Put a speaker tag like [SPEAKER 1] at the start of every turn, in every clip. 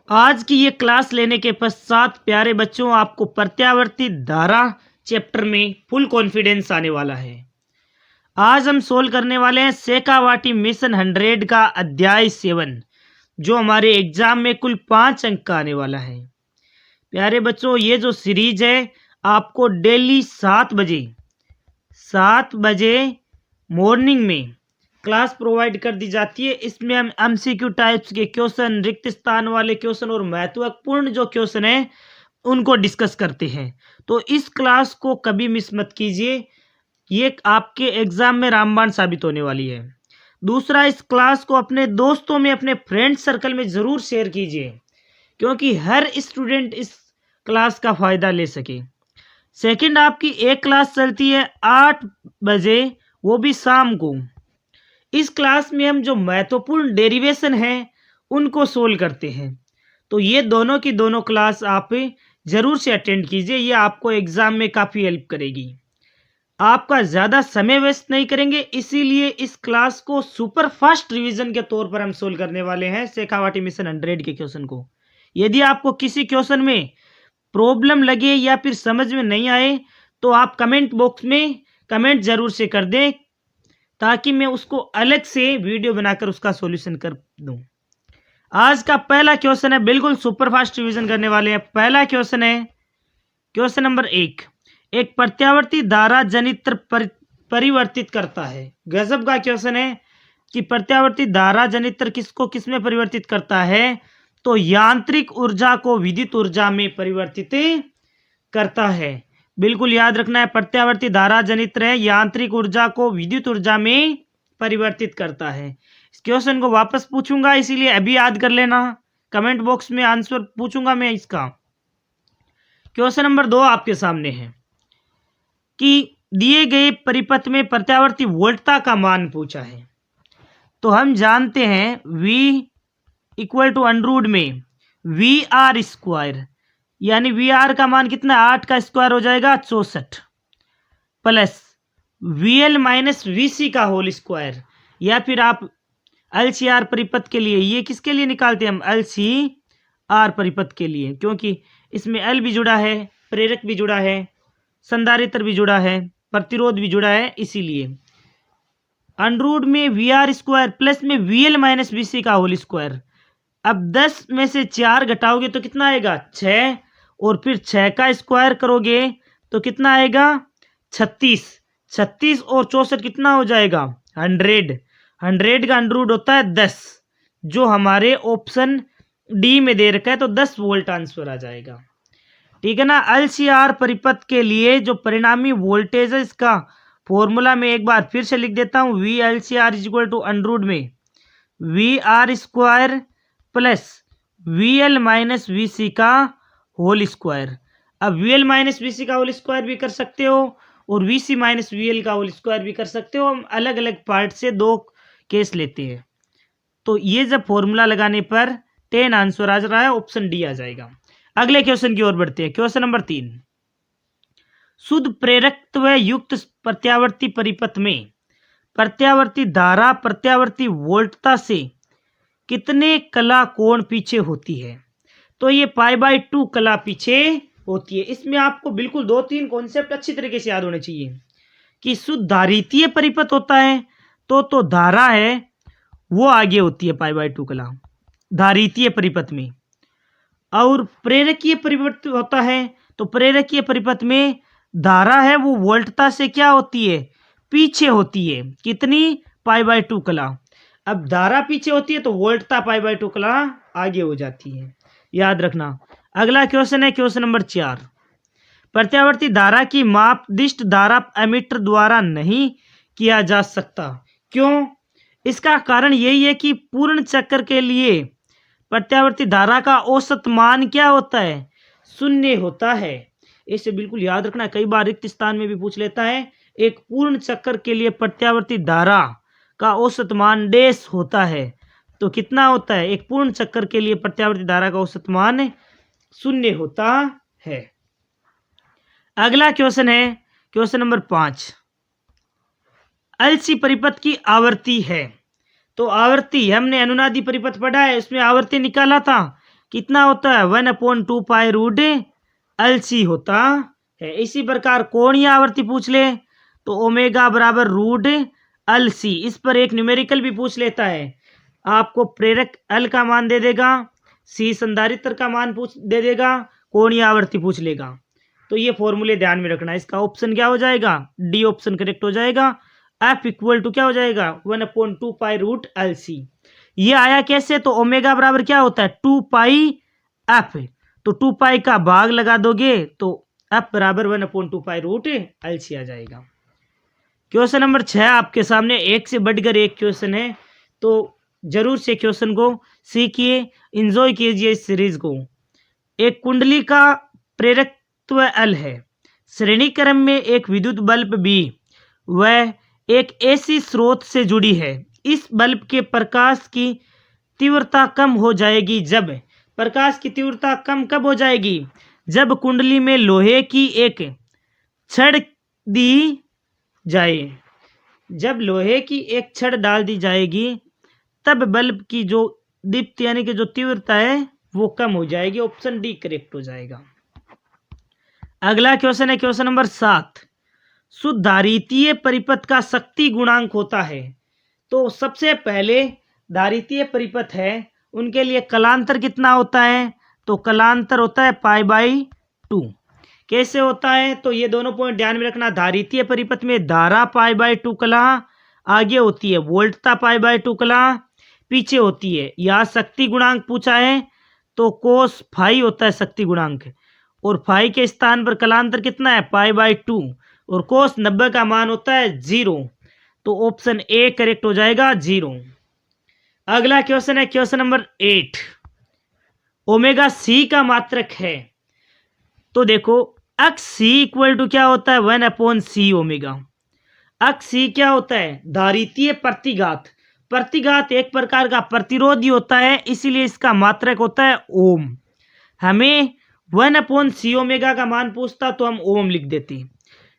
[SPEAKER 1] आज की ये क्लास लेने के पश्चात प्यारे बच्चों आपको प्रत्यावर्ती धारा चैप्टर में फुल कॉन्फिडेंस आने वाला है। आज हम सोल्व करने वाले हैं शेखावाटी मिशन 100 का अध्याय 7 जो हमारे एग्जाम में कुल 5 अंक का आने वाला है। प्यारे बच्चों ये जो सीरीज है आपको डेली 7 बजे मॉर्निंग में क्लास प्रोवाइड कर दी जाती है। इसमें हम एमसीक्यू टाइप्स के क्वेश्चन, रिक्त स्थान वाले क्वेश्चन और महत्वपूर्ण जो क्वेश्चन है उनको डिस्कस करते हैं। तो इस क्लास को कभी मिस मत कीजिए, ये आपके एग्जाम में रामबाण साबित होने वाली है। दूसरा, इस क्लास को अपने दोस्तों में, अपने फ्रेंड सर्कल में ज़रूर शेयर कीजिए क्योंकि हर स्टूडेंट इस क्लास का फ़ायदा ले सके। सेकंड, आपकी एक क्लास चलती है 8 बजे, वो भी शाम को। इस क्लास में हम जो महत्वपूर्ण डेरिवेशन है उनको सोल्व करते हैं। तो ये दोनों की दोनों क्लास आप ज़रूर से अटेंड कीजिए, ये आपको एग्ज़ाम में काफ़ी हेल्प करेगी। आपका ज़्यादा समय वेस्ट नहीं करेंगे, इसीलिए इस क्लास को सुपर फास्ट रिवीजन के तौर पर हम सोल्व करने वाले हैं शेखावाटी मिशन 100 के क्वेश्चन को। यदि आपको किसी क्वेश्चन में प्रॉब्लम लगे या फिर समझ में नहीं आए तो आप कमेंट बॉक्स में कमेंट ज़रूर से कर दें ताकि मैं उसको अलग से वीडियो बनाकर उसका सॉल्यूशन कर दूं। आज का पहला क्वेश्चन है, बिल्कुल सुपर फास्ट रिवीजन करने वाले हैं। पहला क्वेश्चन है क्वेश्चन नंबर 1। एक प्रत्यावर्ती धारा जनित्र परिवर्तित करता है। गजब का क्वेश्चन है कि प्रत्यावर्ती धारा जनित्र किसको किस में परिवर्तित करता है, तो यांत्रिक ऊर्जा को विद्युत ऊर्जा में परिवर्तित करता है। बिल्कुल याद रखना है, प्रत्यावर्ती धारा जनित्र है, यांत्रिक ऊर्जा को विद्युत ऊर्जा में परिवर्तित करता है। इस क्वेश्चन को वापस पूछूंगा, इसीलिए अभी याद कर लेना। कमेंट बॉक्स में आंसर पूछूंगा मैं इसका। क्वेश्चन नंबर 2 आपके सामने है कि दिए गए परिपथ में प्रत्यावर्ती वोल्टता का मान पूछा है। तो हम जानते हैं V इक्वल टू अंडररूट में VR², यानी VR का मान कितना, 8 का स्क्वायर हो जाएगा 64, प्लस VL माइनस VC का होल स्क्वायर, या फिर आप LCR परिपथ के लिए, ये किसके लिए निकालते हैं हम, LCR परिपथ के लिए, क्योंकि इसमें L भी जुड़ा है, प्रेरक भी जुड़ा है, संधारित्र भी जुड़ा है, प्रतिरोध भी जुड़ा है, इसीलिए अंडररूट में VR² प्लस में VL माइनस VC का होल स्क्वायर। अब 10 में से 4 घटाओगे तो कितना आएगा, 6, और फिर 6 का स्क्वायर करोगे तो कितना आएगा, 36। 36 और 64 कितना हो जाएगा, 100। 100 का अंडररूट होता है 10, जो हमारे ऑप्शन डी में दे रखा है, तो 10 वोल्ट आंसर आ जाएगा। ठीक है ना। LCR परिपथ के लिए जो परिणामी वोल्टेज है इसका फॉर्मूला मैं एक बार फिर से लिख देता हूं, VLCR is equal to under root में VR² plus VL minus VC का होल स्क्वायर। अब VL माइनस VC का होल स्क्वायर भी कर सकते हो और VC माइनस VL का होल स्क्वायर भी कर सकते हो। हम अलग अलग पार्ट से 2 केस लेते हैं, तो ये जब फॉर्मूला लगाने पर 10 आंसर आ रहा है, ऑप्शन डी आ जाएगा। अगले क्वेश्चन की ओर बढ़ते हैं। Question number 3। शुद्ध प्रेरकत्व युक्त प्रत्यावर्ती परिपथ में प्रत्यावर्ती धारा प्रत्यावर्ती वोल्टता से कितने कला कोण पीछे होती है, तो ये π/2 कला पीछे होती है। इसमें आपको बिल्कुल 2-3 कॉन्सेप्ट अच्छी तरीके से याद होने चाहिए कि शुद्ध धारितीय परिपथ होता है तो धारा है वो आगे होती है π/2 कला धारितीय परिपथ में, और प्रेरकीय परिपथ होता है तो प्रेरकीय परिपथ में धारा है वो वोल्टता से क्या होती है, पीछे होती है। कितनी, π/2 कला। अब धारा पीछे होती है तो वोल्टता π/2 कला आगे हो जाती है, याद रखना। अगला क्वेश्चन है क्वेश्चन नंबर 4। प्रत्यावर्ती धारा की माप दिष्ट धारा एमीटर द्वारा नहीं किया जा सकता, क्यों? इसका कारण यही है कि पूर्ण चक्र के लिए प्रत्यावर्ती धारा का औसत मान क्या होता है, 0 होता है। इसे बिल्कुल याद रखना, कई बार रिक्त स्थान में भी पूछ लेता है। एक पूर्ण चक्र के लिए प्रत्यावर्ती धारा का औसत मान डैश होता है, तो कितना होता है, एक पूर्ण चक्र के लिए प्रत्यावर्ती धारा का औसत मान 0 होता है। अगला क्वेश्चन है क्वेश्चन नंबर 5। LC परिपथ की आवर्ती है, तो आवर्ती हमने अनुनादी परिपथ पढ़ा है, उसमें आवर्ती निकाला था कितना होता है 1/2 पाई रूट LC होता है। इसी प्रकार कोणीय आवर्ती पूछ ले तो ओमेगा बराबर रूट LC। इस पर एक न्यूमेरिकल भी पूछ लेता है, आपको प्रेरक L का मान दे देगा, C संधारित्र का मान दे देगा, कोणीय आवर्ती पूछ लेगा। तो ये फॉर्मूले ध्यान में रखना। इसका ऑप्शन क्या हो जाएगा, डी ऑप्शन करेक्ट हो जाएगा। F इक्वल टू क्या हो जाएगा 1/2 पाई रूट LC। ये आया कैसे, तो ओमेगा बराबर क्या होता है 2 पाई F, तो 2 पाई का भाग लगा दोगे तो F बराबर 1/2 पाई रूट LC आ जाएगा। क्वेश्चन नंबर 6 आपके सामने, एक से बढ़कर एक क्वेश्चन है, तो जरूर से क्वेश्चन को सीखिए, एंजॉय कीजिए इस सीरीज को। एक कुंडली का प्रेरकत्व L है, श्रेणी क्रम में एक विद्युत बल्ब B वह एक ऐसी स्रोत से जुड़ी है। इस बल्ब के प्रकाश की तीव्रता कम हो जाएगी जब, प्रकाश की तीव्रता कम कब हो जाएगी, जब कुंडली में लोहे की एक छड़ दी जाए। जब लोहे की एक छड़ डाल दी जाएगी तब बल्ब की जो दीप्ति यानी कि जो तीव्रता है वो कम हो जाएगी। ऑप्शन डी करेक्ट हो जाएगा। अगला क्वेश्चन है क्वेश्चन नंबर 7। शुद्ध धारितीय परिपथ का शक्ति गुणांक होता है। तो सबसे पहले धारितीय परिपथ है उनके लिए कलांतर कितना होता है, तो कलांतर होता है π/2। कैसे होता है, तो ये दोनों पॉइंट ध्यान में रखना। धारितीय परिपथ में धारा π/2 कला आगे होती है, वोल्टता π/2 कला पीछे होती है। यहाँ शक्ति गुणांक पूछा है तो कोस फाई होता है शक्ति गुणांक, और फाई के स्थान पर कलांतर कितना है π/2, और कोस 90 का मान होता है 0। तो ऑप्शन ए करेक्ट हो जाएगा 0। अगला क्वेश्चन है क्वेश्चन नंबर 8। ओमेगा C का मात्रक है। तो देखो अक्स C इक्वल टू क्या होता है 1/C ओमेगा। अक्स C क्या होता है, धारितीय प्रतिघात। प्रतिघात एक प्रकार का प्रतिरोधी होता है, इसीलिए इसका मात्रक होता है ओम। हमें 1/C ओमेगा का मान पूछता तो हम ओम लिख देते,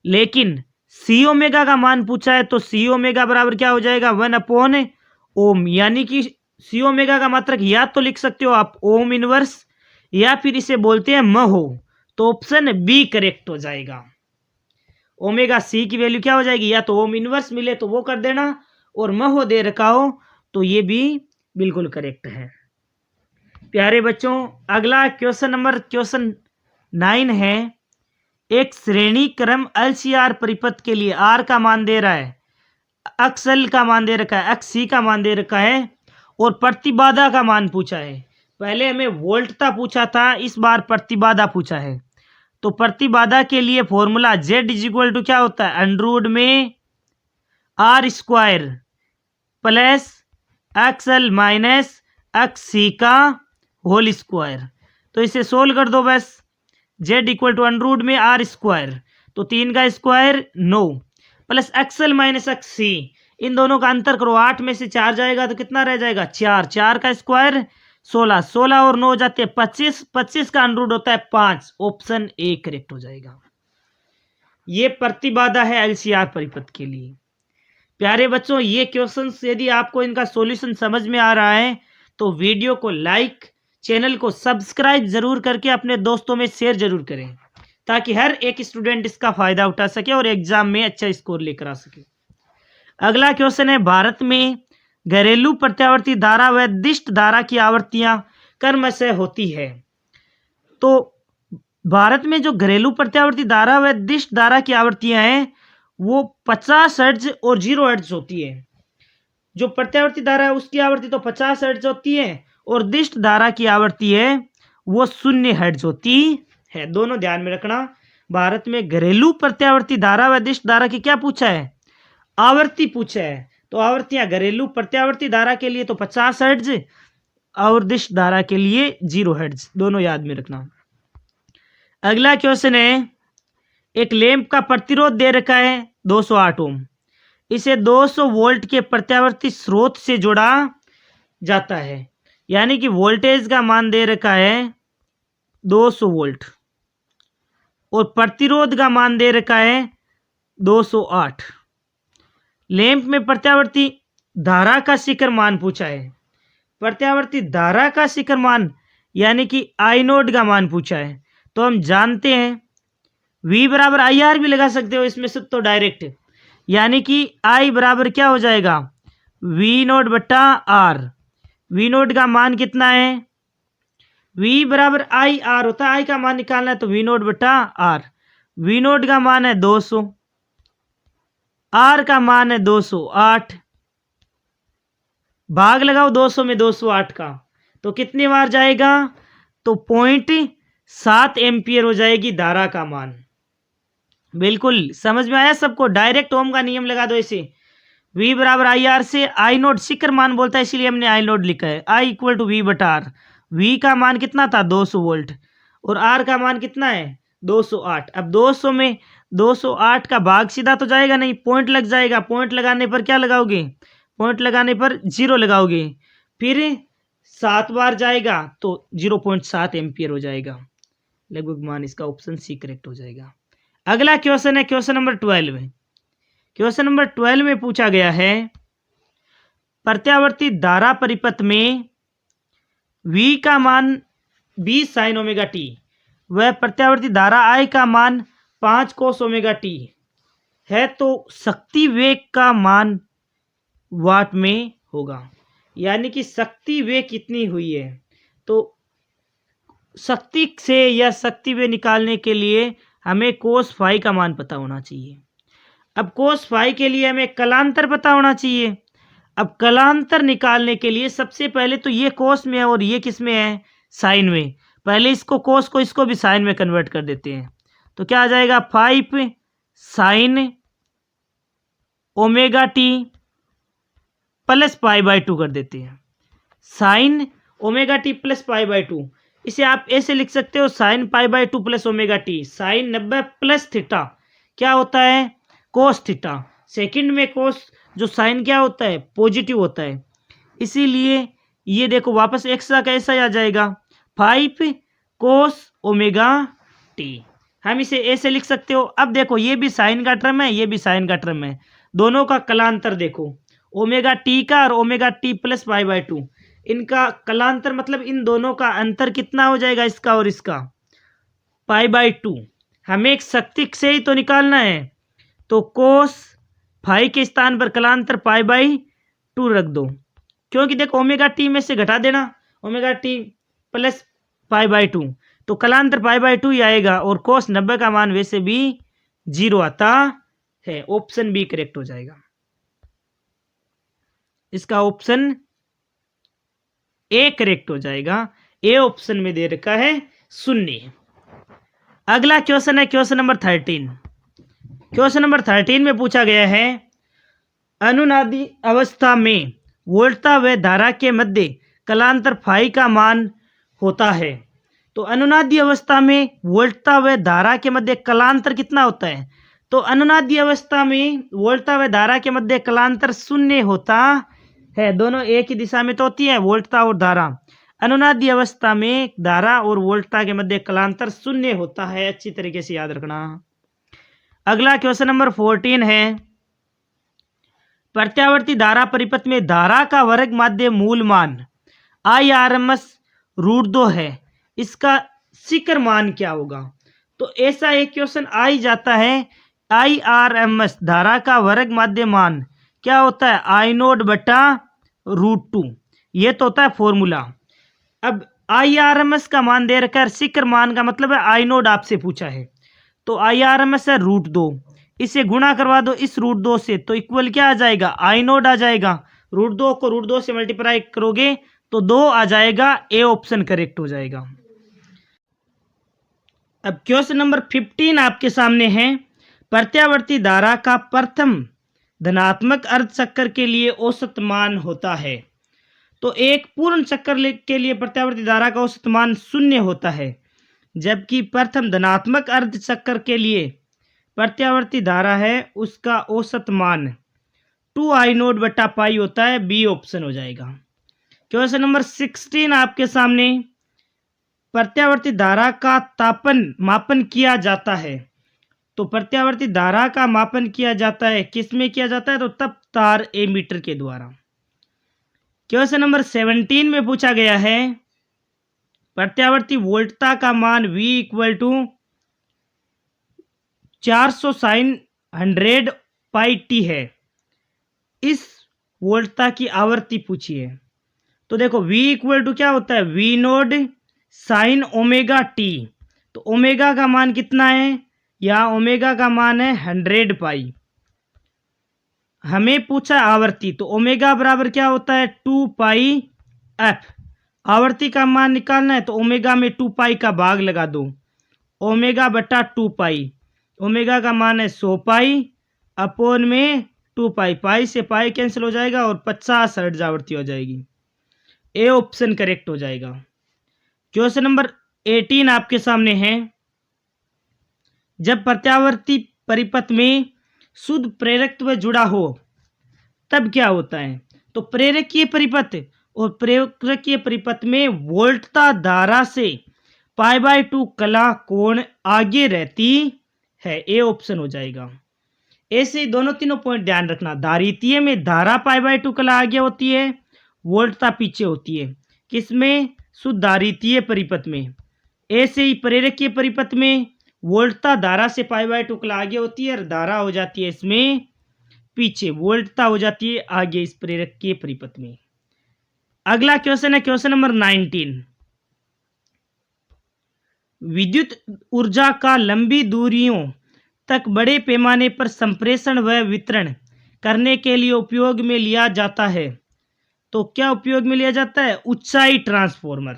[SPEAKER 1] लेकिन C ओमेगा का मान पूछा है तो C ओमेगा बराबर क्या हो जाएगा 1/ओम, यानी कि C ओमेगा का मात्रक या तो लिख सकते हो आप ओम इनवर्स, या फिर इसे बोलते हैं महो। तो ऑप्शन बी करेक्ट हो जाएगा। ओमेगा C की वैल्यू क्या हो जाएगी, या तो ओम इनवर्स मिले तो वो कर देना, और महो दे रखा हो तो ये भी बिल्कुल करेक्ट है। प्यारे बच्चों, अगला क्वेश्चन नंबर क्वेश्चन 9 है। एक श्रेणी क्रम LCR परिपथ के लिए R का मान दे रहा है, अक्स L का मान दे रखा है, अक्स C का मान दे रखा है, और प्रतिबाधा का मान पूछा है। पहले हमें वोल्टता पूछा था, इस बार प्रतिबाधा पूछा है। तो प्रतिबाधा के लिए फॉर्मूला Z इक्वल टू क्या होता है अंडरवुड में R² plus XL minus XC का होल स्क्वायर। तो इसे सोल्व कर दो बस। Z इक्वल टू अंडरवुड में R², तो 3 का square 9 plus XL minus XC, इन दोनों का अंतर करो, 8 में से 4 जाएगा तो कितना रह जाएगा 4, 4 का स्क्वायर 16, 16 और 9 जाते हैं 25, 25 का अंडरवुड होता है 5। ऑप्शन ए करेक्ट हो जाएगा। ये प्रतिबाधा है LCR परिपथ के लिए। प्यारे बच्चों, ये क्वेश्चंस यदि आपको इनका सॉल्यूशन समझ में आ रहा है तो वीडियो को लाइक, चैनल को सब्सक्राइब जरूर करके अपने दोस्तों में शेयर जरूर करें, ताकि हर एक स्टूडेंट इसका फायदा उठा सके और एग्जाम में अच्छा स्कोर लेकर आ सके। अगला क्वेश्चन है, भारत में घरेलू प्रत्यावर्ती धारा व दिष्ट धारा की आवृत्तियां क्रमशः होती है। तो भारत में जो घरेलू प्रत्यावर्ती धारा व दिष्ट धारा की आवृत्तियां हैं वो 50 हर्ट्ज और 0 हर्ट्ज होती है। जो प्रत्यावर्ती धारा है उसकी आवृत्ति तो 50 हर्ट्ज होती है, और दिष्ट धारा की आवृत्ति है वो 0 हर्ट्ज होती है। दोनों ध्यान में रखना। भारत में घरेलू प्रत्यावर्ती धारा व दिष्ट धारा की क्या पूछा है, आवृत्ति पूछा है। तो आवृत्तियां घरेलू प्रत्यावर्ती धारा के लिए तो 50 हर्ट्ज और दिष्ट धारा के लिए 0 हर्ट्ज, दोनों याद में रखना। अगला क्वेश्चन है, एक लैंप का प्रतिरोध दे रखा है 208 ओम, इसे 200 वोल्ट के प्रत्यावर्ती स्रोत से जोड़ा जाता है, यानी कि वोल्टेज का मान दे रखा है 200 वोल्ट और प्रतिरोध का मान दे रखा है 208। लैंप में प्रत्यावर्ती धारा का शिखर मान पूछा है। प्रत्यावर्ती धारा का शिखर मान यानी कि आई नोड का मान पूछा है। तो हम जानते हैं V बराबर आई आर भी लगा सकते हो इसमें से तो डायरेक्ट, यानी कि I बराबर क्या हो जाएगा V नोट बट्टा R। V नोट का मान कितना है, V बराबर आई आर होता है, I का मान निकालना है तो V नोट बट्टा R। V नोट का मान है 200, R का मान है 208, भाग लगाओ 200 में 208 का, तो कितनी बार जाएगा, तो 0.7 एम्पियर हो जाएगी धारा का मान। बिल्कुल समझ में आया सबको, डायरेक्ट ओम का नियम लगा दो इसे। V बराबर आई आर से आई नोट शिखर मान बोलता है, इसलिए हमने आई नोट लिखा है। I इक्वल टू वी बटा आर। V का मान कितना था 200 वोल्ट और R का मान कितना है 208। अब 200 में 208 का भाग सीधा तो जाएगा नहीं, पॉइंट लग जाएगा। पॉइंट लगाने पर क्या लगाओगे, पॉइंट लगाने पर 0 लगाओगे, फिर 7 बार जाएगा तो 0.7 एम्पियर हो जाएगा। लगभग मान इसका ऑप्शन सी करेक्ट हो जाएगा। अगला क्वेश्चन है क्वेश्चन नंबर 12। क्वेश्चन नंबर 12 में पूछा गया है प्रत्यावर्ती धारा परिपथ में V का मान 20 साइन ओमेगा टी व प्रत्यावर्ती धारा I का मान 5 कोस ओमेगा टी है, तो शक्ति वेग का मान वाट में होगा। यानी कि शक्ति वेग कितनी हुई है, तो शक्ति से या शक्ति वेग निकालने के लिए हमें कोस फाई का मान पता होना चाहिए। अब कोस फाई के लिए हमें कलांतर पता होना चाहिए। अब कलांतर निकालने के लिए सबसे पहले तो ये कोस में है और ये किस में है, साइन में। पहले इसको कोस को इसको भी साइन में कन्वर्ट कर देते हैं, तो क्या आ जाएगा 5 साइन ओमेगा टी प्लस π/2 कर देते हैं। साइन ओमेगा टी प्लस π/2, इसे आप ऐसे लिख सकते हो sine π/2 plus omega T. Sine 90 plus theta क्या होता है कोस थीटा। सेकंड में कोस जो साइन क्या होता है पॉजिटिव होता है, इसीलिए ये देखो वापस एक्स्ट्रा कैसा आ जाएगा 5 कोस ओमेगा टी। हम इसे ऐसे लिख सकते हो। अब देखो ये भी साइन का टर्म है, ये भी साइन का टर्म है, दोनों का कलांतर देखो ओमेगा टी का और ओमेगा टी प्लस π/2, इनका कलांतर मतलब इन दोनों का अंतर कितना हो जाएगा, इसका और इसका π/2। हमें एक शक्ति से ही तो निकालना है, तो कोस फाई के स्थान पर कलांतर π/2 रख दो, क्योंकि देखो ओमेगा टी में से घटा देना ओमेगा टी प्लस π/2, तो कलांतर π/2 ही आएगा और कोस 90 का मान वैसे भी 0 आता है। ऑप्शन बी करेक्ट हो जाएगा। इसका ऑप्शन ए करेक्ट हो जाएगा। ए ऑप्शन में दे रखा है 0। अगला क्वेश्चन है क्वेश्चन नंबर 13। क्वेश्चन नंबर 13 में पूछा गया है अनुनादी अवस्था में वोल्टता व धारा के मध्य कलांतर फाई का मान होता है। तो अनुनादी अवस्था में वोल्टता व धारा के मध्य कलांतर कितना होता है, तो अनुनादी अवस्था में वोल्टता व धारा के मध्य कलांतर 0 होता है। दोनों एक ही दिशा में तो होती है वोल्टता और धारा। अनुनादी अवस्था में धारा और वोल्टता के मध्य कलांतर 0 होता है, अच्छी तरीके से याद रखना। अगला क्वेश्चन नंबर 14 है प्रत्यावर्ती धारा परिपथ में धारा का वर्ग माध्य मूल मान IRMS √2 है, इसका शिखर मान क्या होगा। तो ऐसा एक क्वेश्चन आ ही जाता है। IRMS धारा का वर्ग माध्य मान क्या होता है I0 बटा √2, ये तो होता है फॉर्मूला। अब IRMS का मान दे रखा है, शिखर मान का मतलब है I0 आपसे पूछा है, तो IRMS है √2, इसे गुणा करवा दो इस √2 से, तो इक्वल क्या आ जाएगा I0 आ जाएगा। √2 को √2 से मल्टीप्लाई करोगे तो 2 आ जाएगा। ए ऑप्शन करेक्ट हो जाएगा। अब क्वेश्चन नंबर 15 आपके सामने है प्रत्यावर्ती धारा का प्रथम धनात्मक अर्ध चक्कर के लिए औसत मान होता है। तो एक पूर्ण चक्कर के लिए प्रत्यावर्ती धारा का औसत मान 0 होता है, जबकि प्रथम धनात्मक अर्ध चक्कर के लिए प्रत्यावर्ती धारा है उसका औसत मान 2I0 बटा पाई होता है। बी ऑप्शन हो जाएगा। क्वेश्चन नंबर 16 आपके सामने प्रत्यावर्ती धारा का तापन मापन किया जाता है। तो प्रत्यावर्ती धारा का मापन किया जाता है किस में किया जाता है, तो तप तार एमीटर के द्वारा। क्वेश्चन नंबर 17 में पूछा गया है प्रत्यावर्ती वोल्टता का मान V equal to 400 sine 100 pi t है। इस वोल्टता की आवर्ती पूछी है। तो देखो V इक्वल टू क्या होता है, V node sine omega T. तो ओमेगा का मान कितना है, या ओमेगा का मान है 100 पाई। हमें पूछा आवर्ती, तो ओमेगा बराबर क्या होता है 2 पाई एफ। आवर्ती का मान निकालना है तो ओमेगा में 2 पाई का भाग लगा दो, ओमेगा बटा 2 पाई। ओमेगा का मान है 100 पाई अपोन में 2 पाई, पाई से पाई कैंसिल हो जाएगा और 50 हर्ट्ज आवृत्ति हो जाएगी। ए ऑप्शन करेक्ट हो जाएगा। क्वेश्चन नंबर 18 आपके सामने है। जब प्रत्यावर्ती परिपथ में शुद्ध प्रेरकत्व जुड़ा हो तब क्या होता है। तो प्रेरकीय परिपथ और प्रेरकीय परिपथ में वोल्टता धारा से π/2 कला कोण आगे रहती है। ए ऑप्शन हो जाएगा। ऐसे दोनों तीनों पॉइंट ध्यान रखना। धारितीय में धारा π/2 कला आगे होती है, वोल्टता पीछे होती है। किसमें, शुद्ध धारितीय परिपथ में। ऐसे ही प्रेरकीय परिपथ में वोल्टता धारा से π/2 कला आगे होती है और धारा हो जाती है इसमें पीछे, वोल्टता हो जाती है आगे इस प्रेरकीय परिपथ में। अगला क्वेश्चन है क्वेश्चन नंबर 19। विद्युत ऊर्जा का लंबी दूरियों तक बड़े पैमाने पर संप्रेषण व वितरण करने के लिए उपयोग में लिया जाता है। तो क्या उपयोग में लिया जाता है, ऊंचाई ट्रांसफॉर्मर।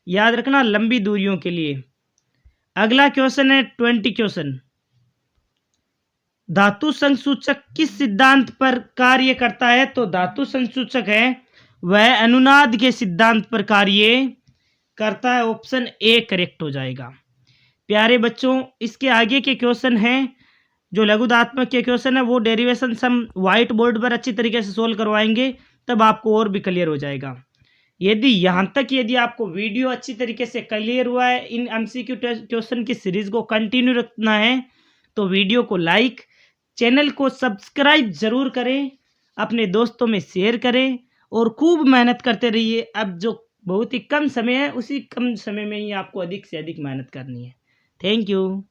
[SPEAKER 1] याद रखना, लंबी दूरियों के लिए। अगला क्वेश्चन है 20 क्वेश्चन। धातु संसूचक किस सिद्धांत पर कार्य करता है। तो धातु संसूचक है वह अनुनाद के सिद्धांत पर कार्य करता है। ऑप्शन ए करेक्ट हो जाएगा। प्यारे बच्चों, इसके आगे के क्वेश्चन हैं जो लघुदात्मक के क्वेश्चन है वो डेरिवेशन सम व्हाइट बोर्ड पर अच्छी तरीके से सोल्व करवाएंगे, तब आपको और भी क्लियर हो जाएगा। यदि आपको वीडियो अच्छी तरीके से क्लियर हुआ है, इन एमसीक्यू क्वेश्चन की सीरीज को कंटिन्यू रखना है, तो वीडियो को लाइक, चैनल को सब्सक्राइब जरूर करें, अपने दोस्तों में शेयर करें और खूब मेहनत करते रहिए। अब जो बहुत ही कम समय है, उसी कम समय में ही आपको अधिक से अधिक मेहनत करनी है। Thank you.